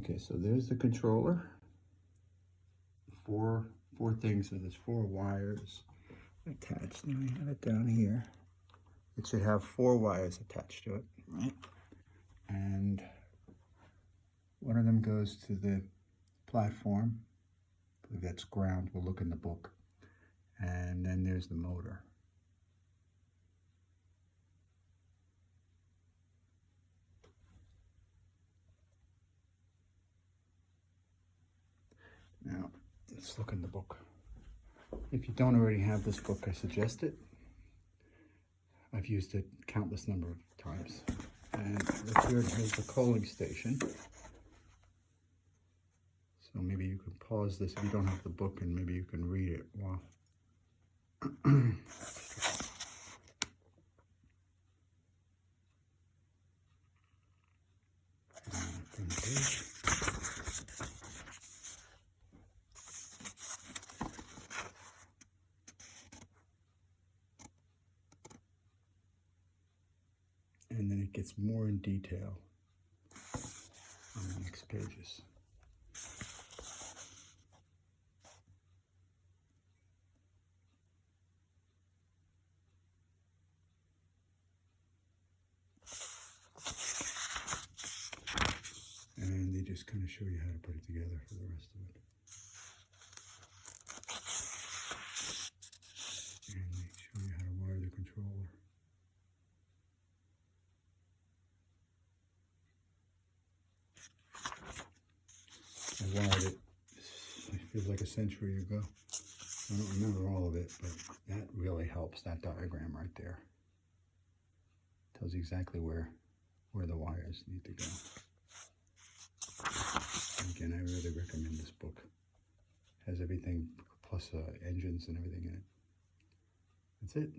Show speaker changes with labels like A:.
A: Okay, so there's the controller. Four things. So there's 4 wires attached. Now we have it down here. It should have 4 wires attached to it, right? And one of them goes to the platform. I believe that's ground. We'll look in the book. And then there's the motor. Now, let's look in the book. If you don't already have this book, I suggest it. I've used it countless number of times. And here is the coaling station. So maybe you can pause this if you don't have the book, and maybe you can read it while. And then it gets more in detail on the next pages. And they just kind of show you how to put it together for the rest of it. And they show you how to wire the controller. I wired it, it feels like a century ago. I don't remember all of it, but that really helps, that diagram right there. Tells you exactly where the wires need to go. Again, I really recommend this book. It has everything, plus engines and everything in it. That's it.